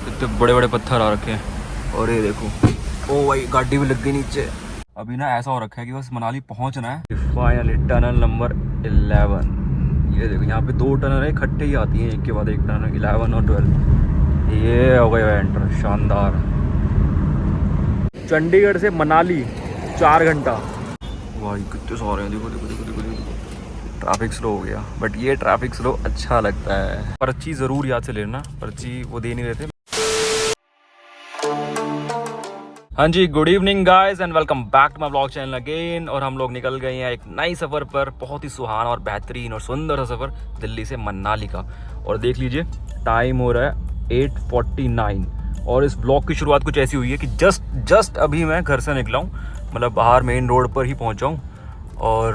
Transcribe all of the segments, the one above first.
इतने बड़े बड़े पत्थर आ रखे हैं। और ये देखो, ओ भाई गाड़ी भी लग गई नीचे। अभी ना ऐसा हो रखा है कि बस मनाली पहुंचना है। Finally tunnel number 11। ये देखो यहाँ पे 2 टनल है, इकट्ठे ही आती हैं एक के बाद एक टनल, 11 और 12। ये हो गया एंटर, शानदार। चंडीगढ़ से मनाली 4 घंटा। भाई कितने सारे हैं, देखो देखो देखो देखो देखो। ट्रैफिक स्लो हो गया, बट ये ट्रैफिक स्लो अच्छा लगता है। पर्ची ज़रूर याद से लेना, पर्ची वो दे नहीं रहे थे। हाँ जी, good evening guys and welcome back to my blog channel again. और हम लोग निकल गए हैं एक नई सफ़र पर, बहुत ही सुहाना और बेहतरीन और सुंदर सा सफ़र दिल्ली से मनाली का। और देख लीजिए टाइम हो रहा है 8:49 और इस ब्लॉग की शुरुआत कुछ ऐसी हुई है कि जस्ट अभी मैं घर से निकला हूँ, मतलब बाहर मेन रोड पर ही पहुँचा हूँ। और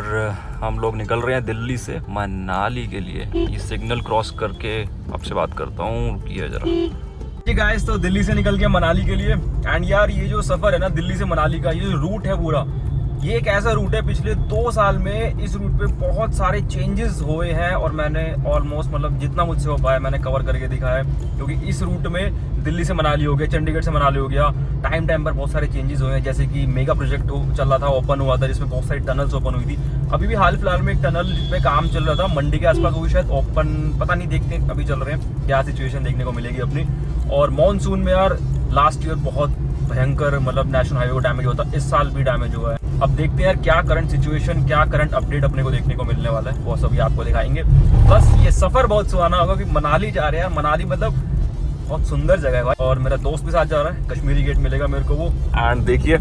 हम लोग निकल रहे हैं दिल्ली से मनाली के लिए। ये सिग्नल क्रॉस करके आपसे बात करता हूँ, रुकिए ज़रा। गाइस तो दिल्ली से निकल के मनाली के लिए। एंड यार ये जो सफ़र है ना दिल्ली से मनाली का, ये जो रूट है पूरा, ये एक ऐसा रूट है पिछले 2 साल में इस रूट पे बहुत सारे चेंजेस हुए हैं। और मैंने ऑलमोस्ट मतलब जितना मुझसे हो पाया मैंने कवर करके दिखाया है। क्योंकि इस रूट में दिल्ली से मनाली हो गया, चंडीगढ़ से मनाली हो गया, टाइम पर बहुत सारे चेंजेस हुए हैं। जैसे कि मेगा प्रोजेक्ट चल रहा था, ओपन हुआ था, जिसमें बहुत सारी टनल्स ओपन हुई थी। अभी भी हाल फिलहाल में एक टनल पे काम चल रहा था मंडी के आसपास, वो भी शायद ओपन, पता नहीं, देखते हैं अभी चल रहे हैं क्या सिचुएशन देखने को मिलेगी अपनी। और मानसून में यार लास्ट ईयर बहुत भयंकर मतलब नेशनल हाईवे को डैमेज होता, इस साल भी डैमेज हुआ है। अब देखते हैं यार क्या करंट सिचुएशन, क्या करंट अपडेट अपने को देखने को मिलने वाला है, वो सभी आपको दिखाएंगे। बस ये सफर बहुत सुहाना होगा कि मनाली जा रहे हैं। मनाली मतलब बहुत सुंदर जगह है भाई। और मेरा दोस्त भी साथ जा रहा है, कश्मीरी गेट मिलेगा मेरे को वो। एंड देखिए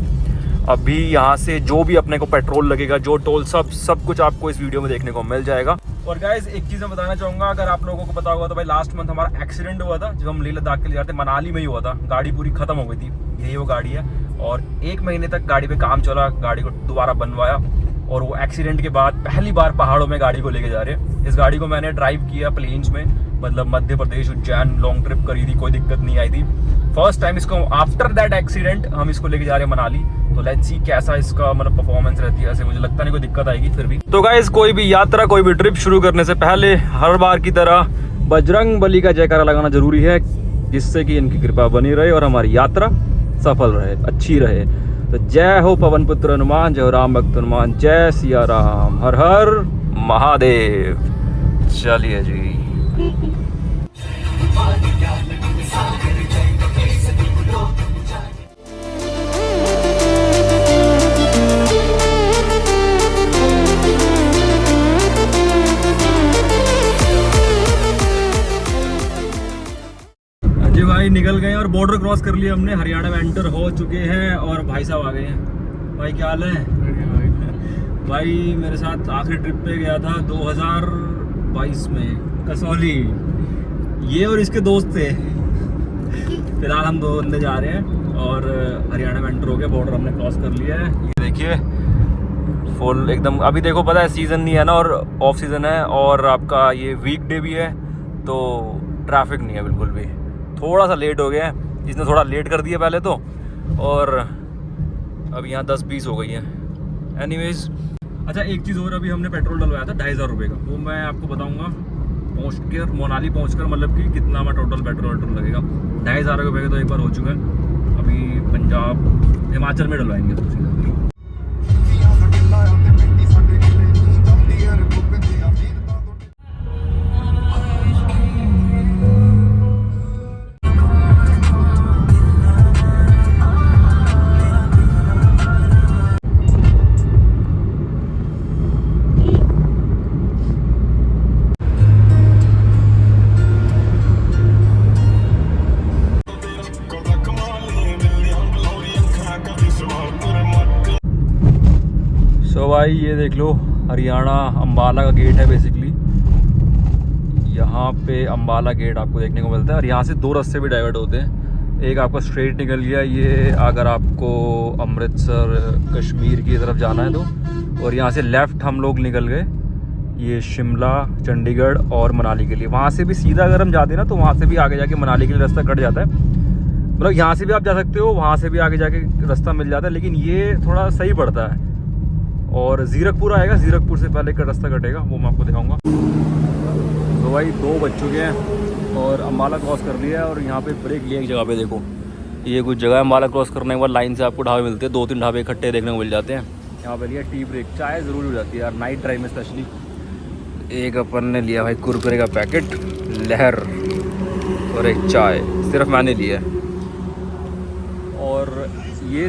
अभी यहाँ से जो भी अपने को पेट्रोल लगेगा, जो टोल, सब कुछ आपको इस वीडियो में देखने को मिल जाएगा। और गाइस एक चीज़ मैं बताना चाहूँगा, अगर आप लोगों को पता होगा तो भाई लास्ट मंथ हमारा एक्सीडेंट हुआ था जब हम लेह लद्दाख के लिए जाते, मनाली में ही हुआ था। गाड़ी पूरी खत्म हो गई थी, यही वो गाड़ी है। और 1 महीने तक गाड़ी पे काम चला, गाड़ी को दोबारा बनवाया। और वो एक्सीडेंट के बाद पहली बार पहाड़ों में गाड़ी को लेके जा रहे हैं। इस गाड़ी को मैंने ड्राइव किया प्लेन्स में, मतलब मध्य प्रदेश उज्जैन लॉन्ग ट्रिप करी थी, कोई दिक्कत नहीं आई थी। फर्स्ट टाइम इसको आफ्टर दैट एक्सीडेंट हम इसको लेके जा रहे हैं मनाली। तो लेट्स सी कैसा इसका मतलब परफॉर्मेंस रहती है। ऐसे मुझे लगता नहीं कोई दिक्कत आएगी फिर भी। तो गाइस कोई भी यात्रा, कोई भी ट्रिप शुरू करने से पहले हर बार की तरह बजरंग बली का जयकारा लगाना जरूरी है, जिससे कि इनकी कृपा बनी रहे और हमारी यात्रा सफल रहे, अच्छी रहे। तो जय हो पवन पुत्र हनुमान, जय हो राम भक्त हनुमान, जय सिया राम, हर हर महादेव। चलिए जी। जी भाई निकल गए और बॉर्डर क्रॉस कर लिया हमने, हरियाणा में एंटर हो चुके हैं। और भाई साहब आ गए हैं। भाई क्या हाल है? भाई मेरे साथ आखिरी ट्रिप पे गया था 2022 में कसौली, ये और इसके दोस्त थे। फिलहाल हम 2 बंदे जा रहे हैं और हरियाणा में एंटर हो गया, बॉर्डर हमने क्रॉस कर लिया है। ये देखिए फुल एकदम। अभी देखो पता है सीज़न नहीं है ना, और ऑफ सीज़न है, और आपका ये वीकडे भी है, तो ट्रैफिक नहीं है बिल्कुल भी। थोड़ा सा लेट हो गया है, इसने थोड़ा लेट कर दिया पहले तो, और अब यहाँ 10-20 हो गई है। एनीवेज अच्छा एक चीज़ और, अभी हमने पेट्रोल डलवाया था 2500 रुपये का, वो मैं आपको बताऊँगा मनाली पहुँच कर, मतलब कि कितना हमारा टोटल पेट्रोल लगेगा। 2500 रुपये का तो एक बार हो चुका है। अभी पंजाब हिमाचल में डलवाएंगे तो सीधा। तो भाई ये देख लो हरियाणा अम्बाला का गेट है बेसिकली। यहाँ पे अम्बाला गेट आपको देखने को मिलता है, और यहाँ से 2 रास्ते भी डाइवर्ट होते हैं। एक आपका स्ट्रेट निकल गया ये, अगर आपको अमृतसर कश्मीर की तरफ जाना है तो, और यहाँ से लेफ़्ट हम लोग निकल गए ये शिमला, चंडीगढ़ और मनाली के लिए। वहाँ से भी सीधा अगर हम जाते हैं ना तो वहाँ से भी आगे जाके मनाली के लिए रास्ता कट जाता है। मतलब यहाँ से भी आप जा सकते हो, वहाँ से भी आगे जाके रास्ता मिल जाता है, लेकिन ये थोड़ा सही पड़ता है। और ज़ीरकपुर आएगा, ज़ीरकपुर से पहले का रास्ता कटेगा, वो मैं आपको दिखाऊंगा। तो भाई 2 बज चुके हैं और अम्बाला क्रॉस कर लिया और यहाँ पे ब्रेक लिया एक जगह पे। देखो ये कुछ जगह है, अम्बाला क्रॉस करने के बाद लाइन से आपको ढाबे मिलते हैं, 2-3 ढाबे इकट्ठे देखने को मिल जाते हैं। यहाँ पे लिया टी ब्रेक, चाय ज़रूर हो जाती है यार नाइट ड्राइव में स्पेशली। एक अपन ने लिया भाई कुरकुरे का पैकेट, लहर और एक चाय, सिर्फ मैंने लिया है। और ये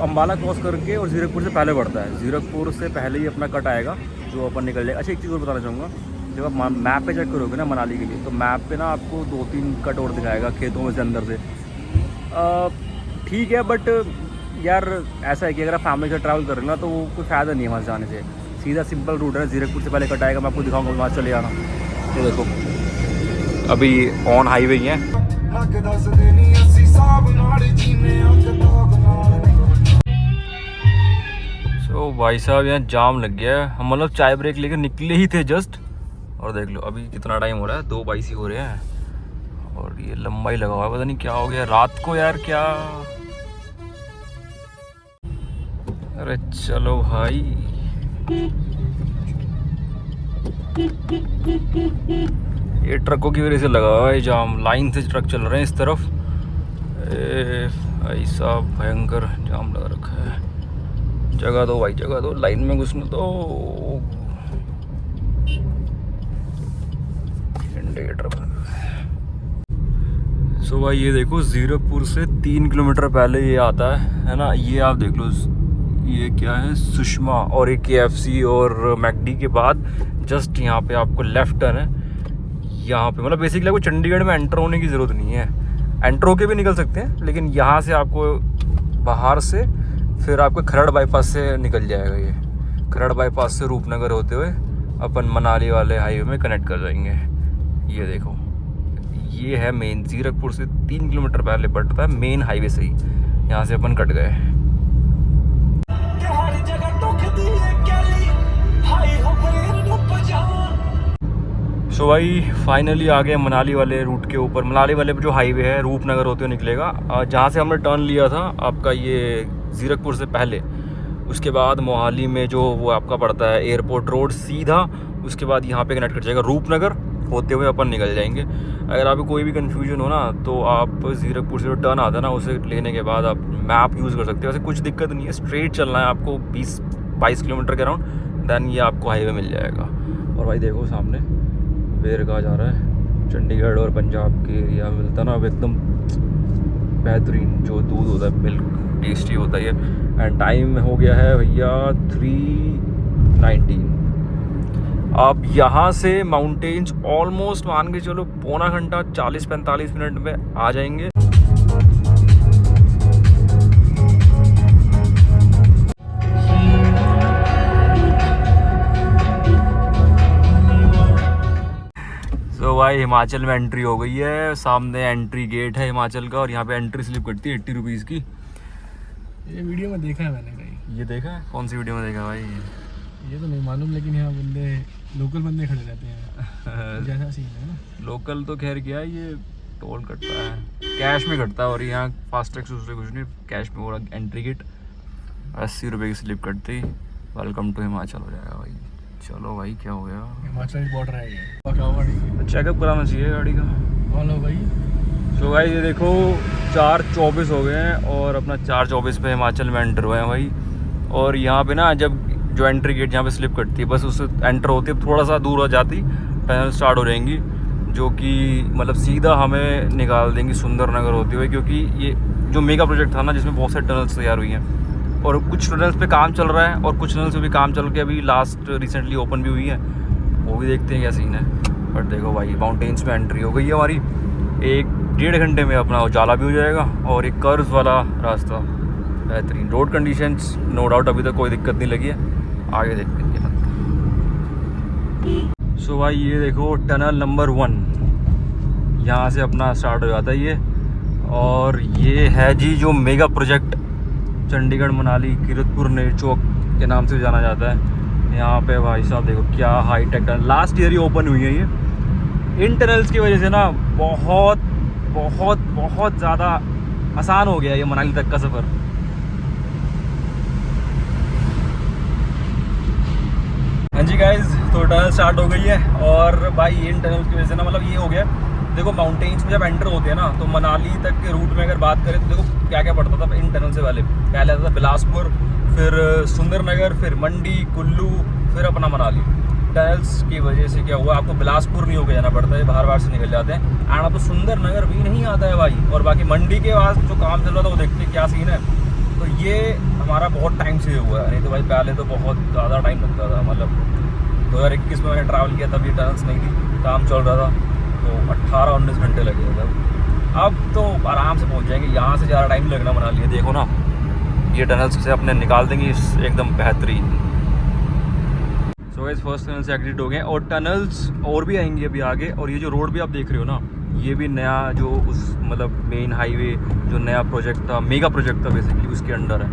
अम्बाला क्रॉस करके और ज़ीरकपुर से पहले बढ़ता है, ज़ीरकपुर से पहले ही अपना कट आएगा जो अपन निकल जाएगा। अच्छा एक चीज़ और बताना चाहूँगा, जब आप मैप पे चेक करोगे ना मनाली के लिए, तो मैप पे ना आपको 2-3 कट और दिखाएगा खेतों में से अंदर से। ठीक है, बट यार ऐसा है कि अगर आप फैमिली से ट्रैवल कर रहे हो ना तो वो कोई फ़ायदा नहीं है वहाँ जाने से। सीधा सिंपल रूट है, ज़ीरकपुर से पहले कट आएगा, मैं आपको दिखाऊंगा, वहाँ चले जाना। तो देखो अभी ऑन हाईवे ही है। तो भाई साहब यहाँ जाम लग गया है, हम मतलब चाय ब्रेक लेकर निकले ही थे जस्ट, और देख लो अभी कितना टाइम हो रहा है, 2:22 हो रहे हैं और ये लंबा ही लगा हुआ है। पता नहीं क्या हो गया रात को यार, क्या। अरे चलो भाई, ये ट्रकों की वजह से लगा हुआ है जाम, लाइन से ट्रक चल रहे हैं इस तरफ। भाई साहब भयंकर जाम लगा रखा है। जगह दो भाई, जगह दो, लाइन में घुसने दो। इंडिकेटर सो भाई ये देखो ज़ीरकपुर से 3 किलोमीटर पहले ये आता है ना। ये आप देख लो, ये क्या है, सुषमा और एक KFC और मैकडी के बाद जस्ट यहाँ पे आपको लेफ्ट टर्न है। यहाँ पे मतलब बेसिकली आपको चंडीगढ़ में एंटर होने की ज़रूरत नहीं है, एंटर होके भी निकल सकते हैं, लेकिन यहाँ से आपको बाहर से फिर आपको खरड़ बाईपास से निकल जाएगा। ये खरड़ बाईपास से रूपनगर होते हुए अपन मनाली वाले हाईवे में कनेक्ट कर जाएंगे। ये देखो ये है मेन, ज़ीरकपुर से 3 किलोमीटर पहले पड़ता है मेन हाईवे से ही, यहाँ से अपन कट गए। सो भाई फाइनली आ गए मनाली वाले रूट के ऊपर। मनाली वाले जो हाईवे है रूपनगर होते हुए निकलेगा, जहाँ से हमने टर्न लिया था आपका ये ज़ीरकपुर से पहले, उसके बाद मोहाली में जो वो आपका पड़ता है एयरपोर्ट रोड सीधा, उसके बाद यहाँ पे कनेक्ट कर जाएगा रूपनगर होते हुए अपन निकल जाएंगे। अगर आपको कोई भी कन्फ्यूजन हो ना तो आप ज़ीरकपुर से जो टर्न आता है ना उसे लेने के बाद आप मैप यूज़ कर सकते हो। वैसे कुछ दिक्कत नहीं है, स्ट्रेट चलना है आपको 20-22 किलोमीटर के अराउंड, देन ये आपको हाईवे मिल जाएगा। और भाई देखो सामने वेर कहा जा रहा है, चंडीगढ़ और पंजाब के एरिया मिलता ना अब एकदम बेहतरीन जो दूध होता है, मिल्क टेस्टी होता है। एंड टाइम हो गया है भैया 3:19। अब यहाँ से माउंटेन्स ऑलमोस्ट मान के चलो पौना घंटा 40-45 मिनट में आ जाएंगे। तो भाई हिमाचल में एंट्री हो गई है, सामने एंट्री गेट है हिमाचल का, और यहाँ पे एंट्री स्लिप कटती है 80 रुपीज़ की। ये वीडियो में देखा है मैंने कहीं। ये देखा है? कौन सी वीडियो में देखा भाई? ये तो नहीं मालूम, लेकिन यहाँ बंदे लोकल बंदे खड़े रहते हैं जैसा सीन है ना। लोकल तो खैर क्या है, ये टोल कटता है, कैश में कटता है, और यहाँ फास्टैग से कुछ नहीं, कैश में। वो एंट्री गेट 80 रुपये की स्लिप कटती, वेलकम टू हिमाचल हो जाएगा भाई। चलो भाई क्या हो गया, हिमाचल बॉर्डर है ये, चेकअप कराना चाहिए गाड़ी का। हेलो भाई। तो भाई ये देखो 4:24 हो गए हैं और अपना 4:24 पे हिमाचल में एंटर हुए हैं भाई। और यहाँ पे ना जब जो एंट्री गेट जहाँ पे स्लिप कटती है, बस उससे एंटर होती है, थोड़ा सा दूर हो जाती टनल स्टार्ट हो जाएंगी, जो कि मतलब सीधा हमें निकाल देंगी सुंदरनगर होते हुए। क्योंकि ये जो मेगा प्रोजेक्ट था ना जिसमें बहुत सारी टनल्स तैयार हुई हैं, और कुछ टनल्स पे काम चल रहा है और कुछ टनल्स पे भी काम चल के अभी लास्ट रिसेंटली ओपन भी हुई है, वो भी देखते हैं क्या सीन है। बट देखो भाई माउंटेन्स में एंट्री हो गई है हमारी, 1-1.5 घंटे में अपना उजाला भी हो जाएगा, और एक कर्व वाला रास्ता, बेहतरीन रोड कंडीशंस नो डाउट, अभी तक कोई दिक्कत नहीं लगी है, आगे देखते हैं। सो भाई ये देखो टनल नंबर 1 यहाँ से अपना स्टार्ट हो जाता है ये, और ये है जी जो मेगा प्रोजेक्ट चंडीगढ़ मनाली कीरतपुर नेरचौक के नाम से जाना जाता है। यहाँ पे भाई साहब देखो क्या हाईटेक टनल, लास्ट ईयर ही ओपन हुई है ये। इन टनल्स की वजह से ना बहुत बहुत बहुत ज़्यादा आसान हो गया ये मनाली तक का सफ़र। हाँ जी गाइज, तो टनल स्टार्ट हो गई है, और भाई इन टनल की वजह से ना मतलब ये हो गया देखो माउंटेन्स में जब एंटर होते हैं ना, तो मनाली तक के रूट में अगर बात करें तो देखो क्या क्या पड़ता था इन टनल से पहले आता था बिलासपुर, फिर सुंदरनगर, फिर मंडी, कुल्लू, फिर अपना मनाली। टनल्स की वजह से क्या हुआ, आपको बिलासपुर नहीं होकर जाना पड़ता है, बाहर से निकल जाते हैं। एंड अब तो सुंदरनगर भी नहीं आता है भाई। और बाकी मंडी के बाद जो काम चल रहा था वो देखते क्या सीन है। तो ये हमारा बहुत टाइम से हुआ है, नहीं तो भाई पहले तो बहुत ज़्यादा टाइम लगता था। मतलब 2021 में मैंने ट्रैवल किया, तब ये टनल्स नहीं थी, काम चल रहा था, तो 18-19 घंटे लगे थे। अब तो आराम से पहुंच जाएंगे, यहाँ से ज़्यादा टाइम लगना मनाली है। देखो ना, ये टनल्स से अपने निकाल देंगे एकदम बेहतरीन। सो गाइस फर्स्ट टनल से एग्जिट हो गए और टनल्स और भी आएंगी अभी आगे। और ये जो रोड भी आप देख रहे हो ना, ये भी नया जो उस मतलब मेन हाईवे जो नया प्रोजेक्ट था, मेगा प्रोजेक्ट था बेसिकली, उसके अंडर है।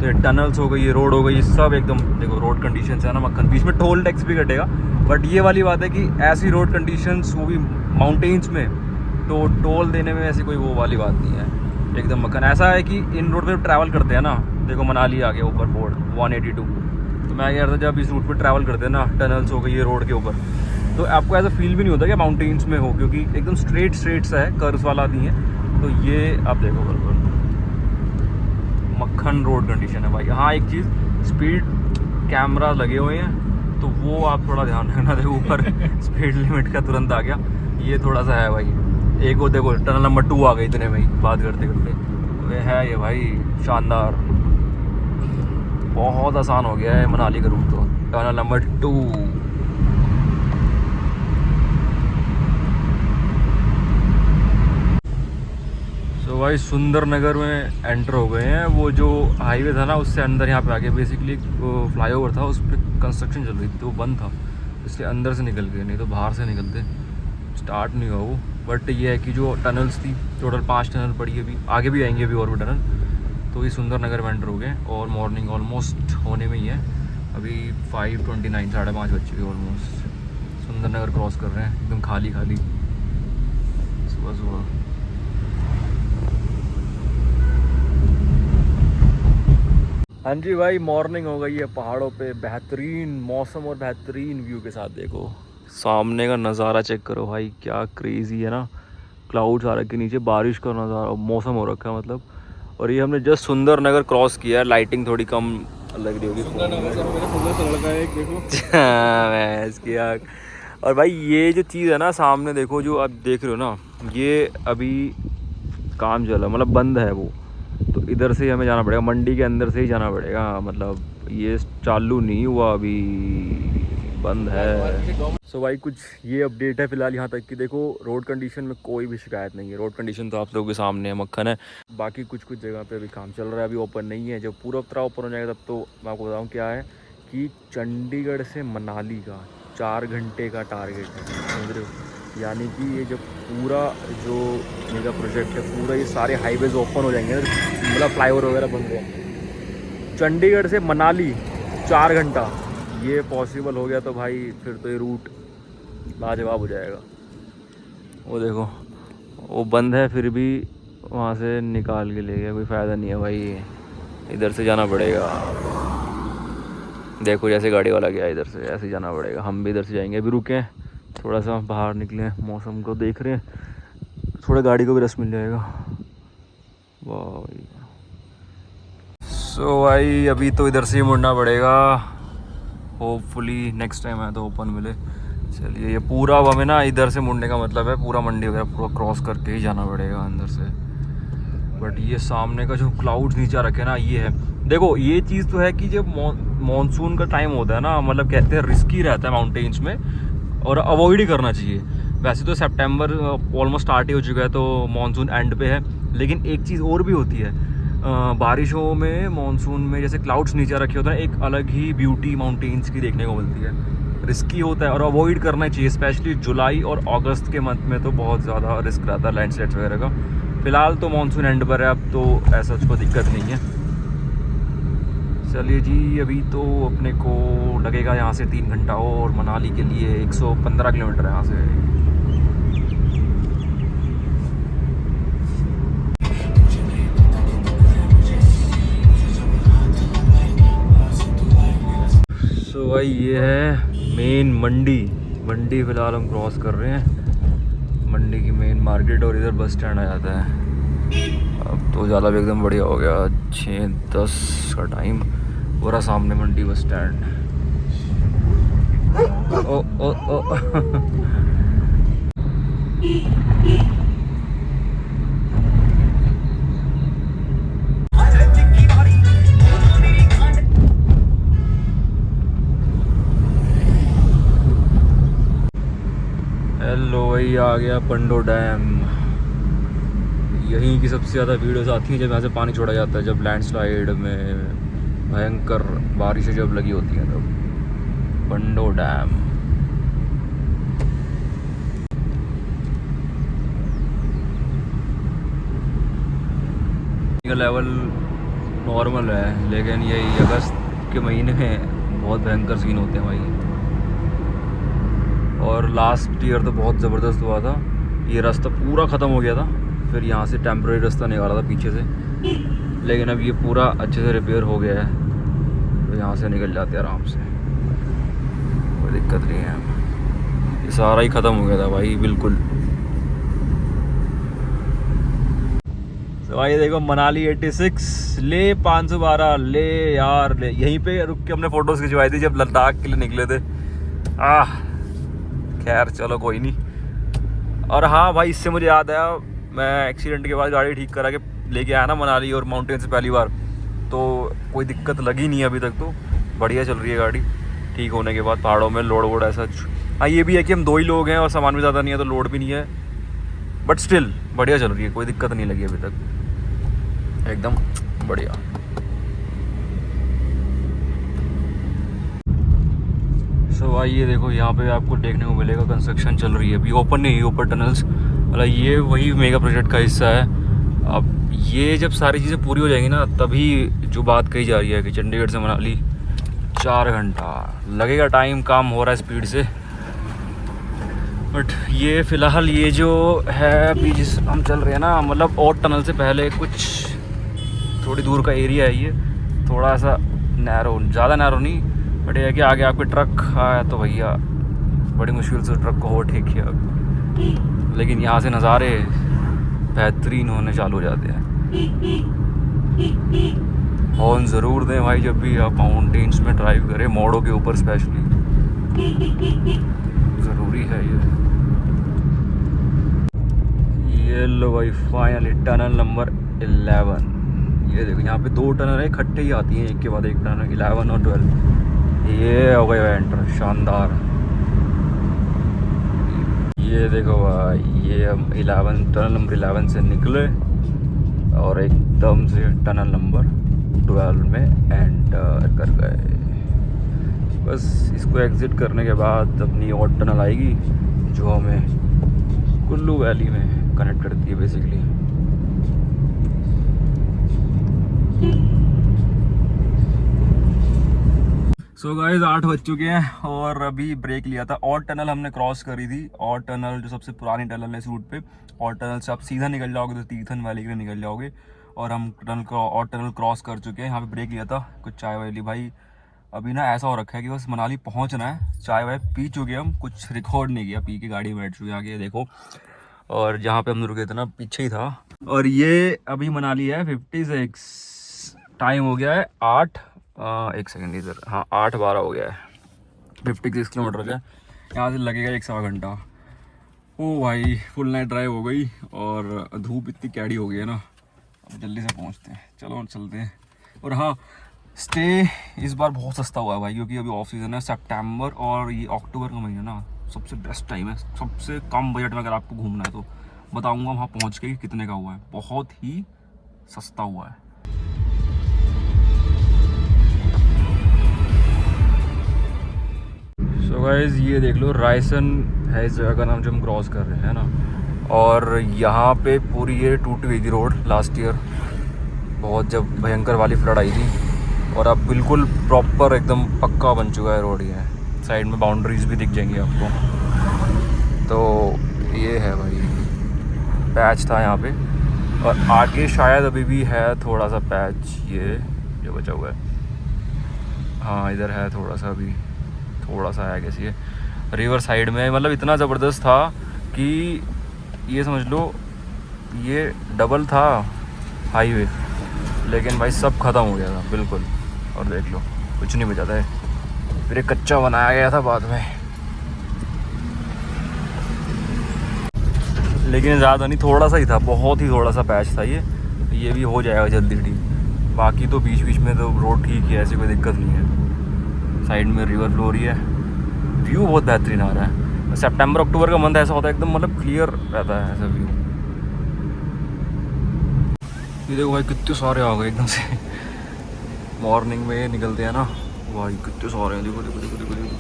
तो ये टनल्स हो गई, ये रोड हो गई, ये सब एकदम देखो रोड कंडीशंस है ना मक्खन। बीच में टोल टैक्स भी कटेगा, बट ये वाली बात है कि ऐसी रोड कंडीशंस, वो भी माउंटेन्स में, तो टोल देने में ऐसी कोई वो वाली बात नहीं है, एकदम मक्खन। ऐसा है कि इन रोड पे ट्रैवल करते हैं ना, देखो मनाली आ गया ऊपर बोर्ड 182, तो मैं कह रहा था जब इस रूट पे ट्रैवल करते हैं ना, टनल्स हो गई ये रोड के ऊपर, तो आपको ऐसा फील भी नहीं होता कि माउंटेन्स में हो, क्योंकि एकदम स्ट्रेट सा है, कर्व्स वाला नहीं है। तो ये आप देखो बिल्कुल मक्खन रोड कंडीशन है भाई। हाँ एक चीज़, स्पीड कैमरा लगे हुए हैं, तो वो आप थोड़ा ध्यान रखना। देखो ऊपर स्पीड लिमिट का तुरंत आ गया, ये थोड़ा सा है भाई। एक वो देखो टनल नंबर 2 आ गई इतने में ही बात करते करते, तो ये है ये भाई शानदार, बहुत आसान हो गया है मनाली का रूट। तो टनल नंबर 2 तो भाई सुंदरनगर में एंटर हो गए हैं। वो जो हाईवे था ना, उससे अंदर यहाँ पे आगे बेसिकली फ्लाईओवर था, उस पर कंस्ट्रक्शन चल रही थी, तो वो बंद था, इसलिए अंदर से निकल गए, नहीं तो बाहर से निकलते, स्टार्ट नहीं हुआ वो। बट ये है कि जो टनल्स थी, टोटल 5 टनल पड़ी है, अभी आगे भी आएंगे अभी और भी टनल। तो ये सुंदरनगर में एंटर हो गए और मॉर्निंग ऑलमोस्ट होने में ही है, अभी 5:29 5:30 बज चुके ऑलमोस्ट। सुंदरनगर क्रॉस कर रहे हैं, एकदम खाली खाली सुबह सुबह। हाँ जी भाई, मॉर्निंग हो गई है पहाड़ों पे, बेहतरीन मौसम और बेहतरीन व्यू के साथ। देखो सामने का नज़ारा चेक करो भाई, क्या क्रेजी है ना। क्लाउड्स आ रखे नीचे, बारिश का नज़ारा, मौसम हो रखा है मतलब। और ये हमने जस्ट सुंदरनगर क्रॉस किया है, लाइटिंग थोड़ी कम लग रही होगी। इसकी आग। और भाई ये जो चीज़ है ना सामने देखो, जो आप देख रहे हो ना, ये अभी काम चला, मतलब बंद है वो, तो इधर से हमें जाना पड़ेगा, मंडी के अंदर से ही जाना पड़ेगा। मतलब ये चालू नहीं हुआ अभी, बंद है। सो भाई कुछ ये अपडेट है फिलहाल यहाँ तक कि देखो रोड कंडीशन में कोई भी शिकायत नहीं है। रोड कंडीशन तो आप लोगों के सामने है, मक्खन है। बाकी कुछ जगह पे अभी काम चल रहा है, अभी ओपन नहीं है। जब पूरा तरह ओपन हो जाएगा तब तो मैं आपको बताऊँ क्या है कि चंडीगढ़ से मनाली का 4 घंटे का टारगेट है, समझ रहे हो। यानी कि ये जब पूरा जो मेगा प्रोजेक्ट है, पूरा ये सारे हाईवेज ओपन हो जाएंगे, मतलब फ्लाईओवर वगैरह बन गए, चंडीगढ़ से मनाली 4 घंटा, ये पॉसिबल हो गया तो भाई फिर तो ये रूट लाजवाब हो जाएगा। वो देखो वो बंद है, फिर भी वहाँ से निकाल के ले गया, कोई फ़ायदा नहीं है भाई, इधर से जाना पड़ेगा। देखो जैसे गाड़ी वाला गया इधर से, ऐसे जाना पड़ेगा, हम भी इधर से जाएंगे। अभी रुके थोड़ा सा बाहर निकले, मौसम को देख रहे हैं, थोड़ा गाड़ी को भी रेस्ट मिल जाएगा। वाह सो भाई अभी तो इधर से ही मुड़ना पड़ेगा, होपफुली नेक्स्ट टाइम है तो ओपन मिले। चलिए ये पूरा अब हमें ना इधर से मुड़ने का मतलब है, पूरा मंडी वगैरह पूरा क्रॉस करके ही जाना पड़ेगा अंदर से। बट ये सामने का जो क्लाउड्स नीचे रखे ना, ये है देखो, ये चीज़ तो है कि जब मॉनसून का टाइम होता है ना, मतलब कहते हैं रिस्की रहता है माउंटेन्स में और अवॉइड ही करना चाहिए। वैसे तो सितंबर ऑलमोस्ट स्टार्ट ही हो चुका है, तो मानसून एंड पे है। लेकिन एक चीज़ और भी होती है, बारिशों में मानसून में जैसे क्लाउड्स नीचे रखे होते हैं, एक अलग ही ब्यूटी माउंटेन्स की देखने को मिलती है। रिस्की होता है और अवॉइड करना चाहिए, स्पेशली जुलाई और अगस्त के मंथ में तो बहुत ज़्यादा रिस्क रहता है लैंडस्लाइड्स वगैरह का। फ़िलहाल तो मानसून एंड पर है, अब तो ऐसा कोई दिक्कत नहीं है। चलिए जी, अभी तो अपने को लगेगा यहाँ से 3 घंटा और मनाली के लिए 115 किलोमीटर है यहाँ से। तो भाई ये है मेन मंडी फ़िलहाल हम क्रॉस कर रहे हैं। मंडी की मेन मार्केट और इधर बस स्टैंड आ जाता है। अब तो ज़्यादा भी एकदम बढ़िया हो गया, 6:10 का टाइम, पूरा सामने मंडी बस स्टैंड। ओ ओ ओ हेलो भाई, आ गया पंडो डैम। यहीं की सबसे ज़्यादा वीडियोस आती हैं जब यहाँ से पानी छोड़ा जाता है, जब लैंडस्लाइड में भयंकर बारिशें जब लगी होती हैं तब। पंडो डैम का लेवल नॉर्मल है, लेकिन यही अगस्त के महीने में बहुत भयंकर सीन होते हैं भाई। और लास्ट ईयर तो बहुत ज़बरदस्त हुआ था, ये रास्ता पूरा ख़त्म हो गया था, फिर यहाँ से टेम्प्रेरी रास्ता निकाला था पीछे से, लेकिन अब ये पूरा अच्छे से रिपेयर हो गया है, तो यहाँ से निकल जाते हैं आराम से, कोई दिक्कत नहीं है। ये सारा ही ख़त्म हो गया था भाई बिल्कुल। तो भाई देखो मनाली 86 ले 512 ले यार ले, यहीं पे रुक के हमने फ़ोटोज़ खिंचवाई थी जब लद्दाख के लिए निकले थे। खैर चलो कोई नहीं। और हाँ भाई, इससे मुझे याद आया, मैं एक्सीडेंट के बाद गाड़ी ठीक करा के लेके आया ना मनाली और माउंटेन से पहली बार, तो कोई दिक्कत लगी नहीं अभी तक, तो बढ़िया चल रही है गाड़ी ठीक होने के बाद। पहाड़ों में लोड वोड ऐसा, हाँ ये भी है कि हम 2 ही लोग हैं और सामान भी ज़्यादा नहीं है, तो लोड भी नहीं है, बट स्टिल बढ़िया चल रही है, कोई दिक्कत नहीं लगी अभी तक, एकदम बढ़िया। तो भाई ये देखो, यहाँ पे आपको देखने को मिलेगा कंस्ट्रक्शन चल रही है अभी, ओपन नहीं हुई ऊपर टनल्स, मतलब ये वही मेगा प्रोजेक्ट का हिस्सा है। अब ये जब सारी चीज़ें पूरी हो जाएंगी ना, तभी जो बात कही जा रही है कि चंडीगढ़ से मनाली 4 घंटा लगेगा, टाइम काम हो रहा है स्पीड से। बट ये फ़िलहाल ये जो है अभी जिस हम चल रहे हैं ना, मतलब और टनल से पहले कुछ थोड़ी दूर का एरिया है, ये थोड़ा सा नैरो, ज़्यादा नैरो नहीं, बट ये है कि आगे आपके ट्रक आया तो भैया बड़ी मुश्किल से ट्रक को ओवरटेक किया, लेकिन यहाँ से नज़ारे बेहतरीन होने चालू हो जाते हैं। हॉर्न ज़रूर दें भाई जब भी आप माउंटेन्स में ड्राइव करें, मोड़ों के ऊपर स्पेशली ज़रूरी है ये। लो भाई फाइनली टनल नंबर 11, ये देखो यहाँ पे 2 टनल है, इकट्ठे ही आती हैं एक के बाद एक टनल, 11 और 12। ये हो गया एंटर, शानदार। ये देखो भाई, ये हम 11 टनल नंबर 11 से निकले और एकदम से टनल नंबर 12 में एंटर कर गए। बस इसको एग्ज़िट करने के बाद अपनी और टनल आएगी जो हमें कुल्लू वैली में कनेक्ट करती है बेसिकली। सो गाइस 8 बज चुके हैं और अभी ब्रेक लिया था, और टनल हमने क्रॉस करी थी, और टनल जो सबसे पुरानी टनल है इस रूट पे, और टनल से आप सीधा निकल जाओगे तो तीर्थन वैली के लिए निकल जाओगे, और हम टनल क्रॉस कर चुके हैं। यहाँ पे ब्रेक लिया था, कुछ चाय वाय ली भाई। अभी ना ऐसा हो रखा है कि बस मनाली पहुँचना है, चाय वाय पी चुके हम, कुछ रिकॉर्ड नहीं किया, पी के गाड़ी में बैठ चुके हैं आगे देखो, और जहाँ पे हम रुके थे ना पीछे ही था। और ये अभी मनाली है 56, टाइम हो गया है 8, एक सेकेंड इधर, हाँ 8:12 हो गया है, 56 किलोमीटर का, यहाँ से लगेगा 1.25 घंटा। ओ भाई फुल नाइट ड्राइव हो गई और धूप इतनी कैडी हो गई है ना, अब जल्दी से पहुँचते हैं, चलो चलते हैं। और हाँ, स्टे इस बार बहुत सस्ता हुआ है भाई, क्योंकि अभी ऑफ सीज़न है, सितंबर और ये अक्टूबर का महीना ना सबसे बेस्ट टाइम है, सबसे कम बजट में अगर आपको घूमना है तो बताऊँगा वहाँ पहुँच के कितने का हुआ है, बहुत ही सस्ता हुआ है। सो गाइस ये देख लो, रायसन है इस जगह का नाम जो हम क्रॉस कर रहे हैं ना, और यहाँ पे पूरी ये टूट गई थी रोड लास्ट ईयर, बहुत जब भयंकर वाली फ्लड आई थी, और अब बिल्कुल प्रॉपर एकदम पक्का बन चुका है रोड। ये साइड में बाउंड्रीज भी दिख जाएंगी आपको, तो ये है भाई पैच था यहाँ पे, और आगे शायद अभी भी है थोड़ा सा पैच, ये जो बचा हुआ है, हाँ इधर है थोड़ा सा, अभी थोड़ा सा है कैसे ये रिवर साइड में, मतलब इतना ज़बरदस्त था कि ये समझ लो ये डबल था हाईवे, लेकिन भाई सब ख़त्म हो गया था बिल्कुल। और देख लो कुछ नहीं बचा था, फिर एक कच्चा बनाया गया था बाद में, लेकिन ज़्यादा नहीं, थोड़ा सा ही था, बहुत ही थोड़ा सा पैच था ये भी हो जाएगा जल्दी ठीक। बाकी तो बीच बीच में तो रोड ठीक है, ऐसी कोई दिक्कत नहीं है। साइड में रिवर फ्लो हो रही है, व्यू बहुत बेहतरीन आ रहा है। सितंबर अक्टूबर का मंथ ऐसा होता है एकदम मतलब क्लियर रहता है ऐसा व्यू। ये देखो भाई कितने सारे आ गए एकदम से, मॉर्निंग में निकलते हैं ना भाई, कितने सारे हैं। देखो देखो देखो देखो देखो,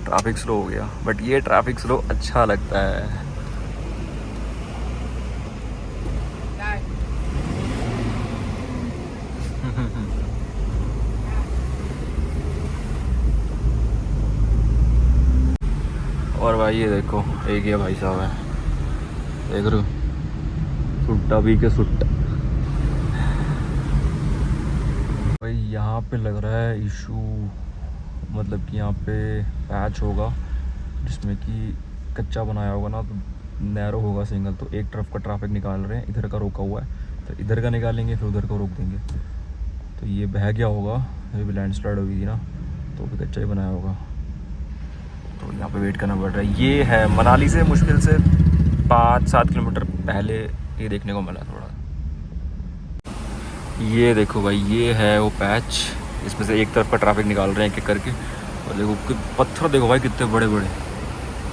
ट्रैफिक स्लो हो गया, बट ये ट्रैफिक स्लो अच्छा लगता है। और भाई ये देखो एक ये भाई साहब है, देख रहे हो, सुट्टा भी के सुट्टा। भाई यहाँ पे लग रहा है इशू, मतलब कि यहाँ पे पैच होगा जिसमें कि कच्चा बनाया होगा ना, तो नैरो होगा सिंगल, तो एक तरफ का ट्रैफिक निकाल रहे हैं, इधर का रोका हुआ है, तो इधर का निकालेंगे फिर उधर का रोक देंगे। तो ये बह गया होगा, ये भी लैंडस्लाइड हुई थी ना, तो भी कच्चा ही बनाया होगा, तो यहाँ पे वेट करना पड़ रहा है। ये है मनाली से मुश्किल से 5-7 किलोमीटर पहले ये देखने को मिला थोड़ा। ये देखो भाई ये है वो पैच, इसमें से एक तरफ का ट्रैफिक निकाल रहे हैं एक एक करके। और देखो पत्थर देखो भाई कितने बड़े बड़े,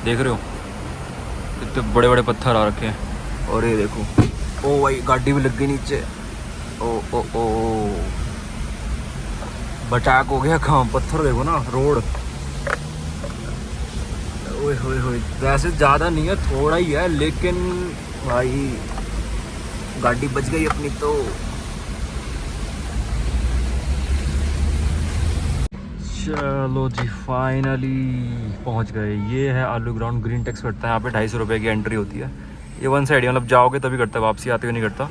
देख रहे हो कितने बड़े बड़े पत्थर आ रखे हैं। और ये देखो ओ भाई गाड़ी भी लग गई नीचे, ओ बटाक हो गया काम। पत्थर देखो ना, रोड ओए होए होए, वैसे ज़्यादा नहीं है, थोड़ा ही है, लेकिन भाई गाड़ी बच गई अपनी तो। चलो जी फाइनली पहुंच गए। ये है आलू ग्राउंड, ग्रीन टैक्स कटता है यहाँ पे, 250 रुपये की एंट्री होती है। ये वन साइड मतलब जाओगे तभी कटता है, वापसी आते हुए नहीं कटता।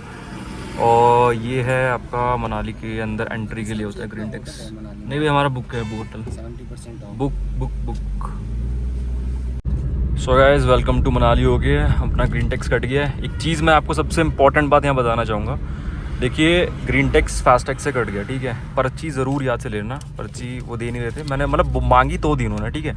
और ये है आपका मनाली के अंदर एंट्री के लिए होता है ग्रीन टैक्स। नहीं भाई हमारा बुक है, hotel 70% book book book. So guys welcome to Manali हो गया, अपना ग्रीन टैक्स कट गया है। एक चीज़ मैं आपको सबसे इम्पॉर्टेंट बात यहाँ बताना चाहूँगा, देखिए ग्रीन टैक्स फास्टैग से कट गया, ठीक है। पर्ची ज़रूर याद से लेना, पर्ची वो दे नहीं रहे थे, मैंने मतलब मांगी तो दी उन्होंने, ठीक है।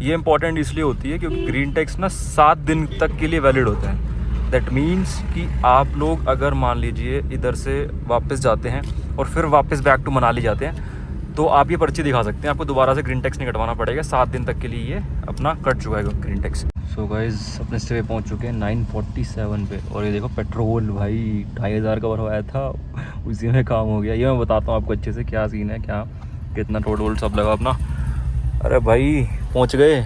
ये इंपॉर्टेंट इसलिए होती है क्योंकि ग्रीन टैक्स ना 7 दिन तक के लिए वैलिड होता है। दैट मीन्स कि आप लोग अगर मान लीजिए इधर से वापस जाते हैं और फिर वापस बैक टू मनाली जाते हैं, तो आप ये पर्ची दिखा सकते हैं, आपको दोबारा से ग्रीन टैक्स नहीं कटवाना पड़ेगा। 7 दिन तक के लिए ये अपना कट चुका है ग्रीन टैक्स। सो गाइज अपने स्टे पे पहुंच चुके हैं 9:47 पे। और ये देखो पेट्रोल भाई 2500 का भरवाया था, उसी में काम हो गया। ये मैं बताता हूँ आपको अच्छे से क्या सीन है, क्या कितना टोल वोल सब लगा अपना। अरे भाई पहुंच गए,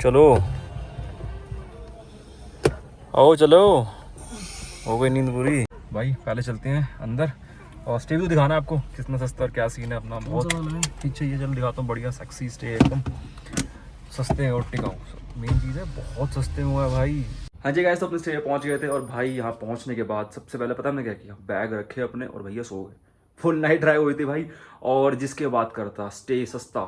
चलो आओ चलो, हो गई नींद पूरी भाई। पहले चलते हैं अंदर और स्टे भी तो दिखाना है आपको कितना सस्ता और क्या सीन है अपना। बहुत पीछे ये चल दिखाता हूँ, बढ़िया सेक्सी स्टे एकदम सस्ते और टिकाऊ। मेन चीज़ है बहुत सस्ते में हुआ है भाई। हाँ जी गाइस, तो अपने स्टे पे पहुंच गए थे और भाई यहाँ पहुंचने के बाद सबसे पहले पता हमने क्या किया, बैग रखे अपने और भैया सो गए। फुल नाइट ड्राइव हुई थी भाई। और जिसके बात करता स्टे सस्ता,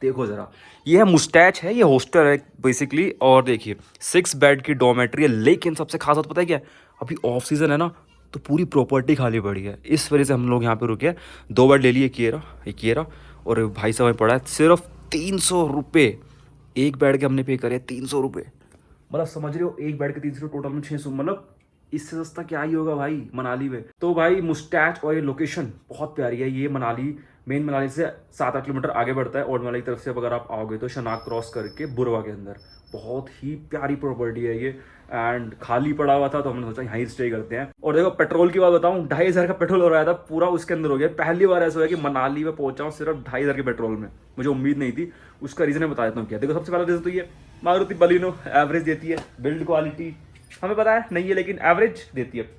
देखो ज़रा, ये है मुस्टैच है, ये हॉस्टल है बेसिकली। और देखिए 6 बेड की डॉर्मेट्री है, लेकिन सबसे खास बात पता है क्या है, अभी ऑफ सीज़न है ना, तो पूरी प्रॉपर्टी खाली पड़ी है, इस वजह से हम लोग यहाँ पे रुके हैं। 2 बेड ले लिए, एक ये रहा और भाई साहब पड़ा है सिर्फ 300 रुपये। एक बेड के हमने पे करे 300 रुपये, मतलब समझ रहे हो, एक बेड के 300, टोटल में 600, मतलब इससे सस्ता क्या ही होगा भाई मनाली में। तो भाई मुस्टैच और ये लोकेशन बहुत प्यारी है। ये मनाली मेन मनाली से 7-8 किलोमीटर आगे बढ़ता है, और मनाली की तरफ से अगर आप आओगे तो शनाक क्रॉस करके बुरवा के अंदर बहुत ही प्यारी प्रॉपर्टी है ये। एंड खाली पड़ा हुआ था तो हमने सोचा यहीं स्टे करते हैं। और देखो पेट्रोल की बात बताऊं, 2500 का पेट्रोल हो रहा था, पूरा उसके अंदर हो गया। पहली बार ऐसा हुआ कि मनाली में पहुंचा हूं सिर्फ 2500 के पेट्रोल में, मुझे उम्मीद नहीं थी। उसका रीजन है, बता देता हूँ क्या। देखो सबसे पहला रीजन तो ये, मारुति बलिनो एवरेज देती है, बिल्ड क्वालिटी हमें पता है नहीं है लेकिन एवरेज देती है।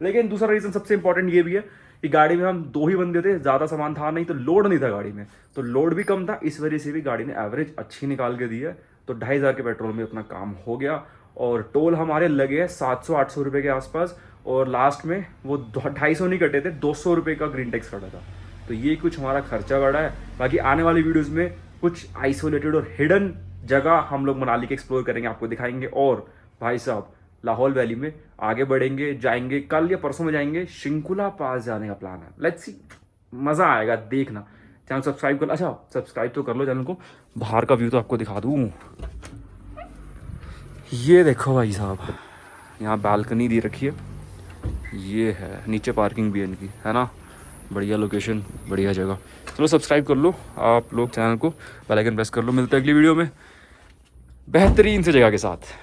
लेकिन दूसरा रीजन सबसे इंपॉर्टेंट ये भी है कि गाड़ी में हम 2 ही बंदे थे, ज़्यादा सामान था नहीं, तो लोड नहीं था गाड़ी में, तो लोड भी कम था, इस वजह से भी गाड़ी ने एवरेज अच्छी निकाल के दी है। तो 2500 के पेट्रोल में अपना काम हो गया। और टोल हमारे लगे हैं 700-800 रुपये के आसपास, और लास्ट में वो 250 नहीं कटे थे, 200 रुपये का ग्रीन टैक्स कटा था। तो ये कुछ हमारा खर्चा बढ़ा है। बाकी आने वाली वीडियोज़ में कुछ आइसोलेटेड और हिडन जगह हम लोग मनाली के एक्सप्लोर करेंगे, आपको दिखाएंगे। और भाई साहब लाहौल वैली में आगे बढ़ेंगे, जाएंगे कल या परसों में जाएंगे शिंकुला पास जाने का प्लान है। लेट्स सी, मज़ा आएगा, देखना। चैनल सब्सक्राइब कर, अच्छा सब्सक्राइब तो कर लो चैनल को। बाहर का व्यू तो आपको दिखा दूँ, ये देखो भाई साहब, यहाँ बालकनी दी रखी है, ये है, नीचे पार्किंग भी है इनकी, है ना। बढ़िया लोकेशन, बढ़िया जगह। चलो सब्सक्राइब कर लो आप लोग चैनल को, बेल आइकन प्रेस कर लो। मिलते हैं अगली वीडियो में बेहतरीन से जगह के साथ।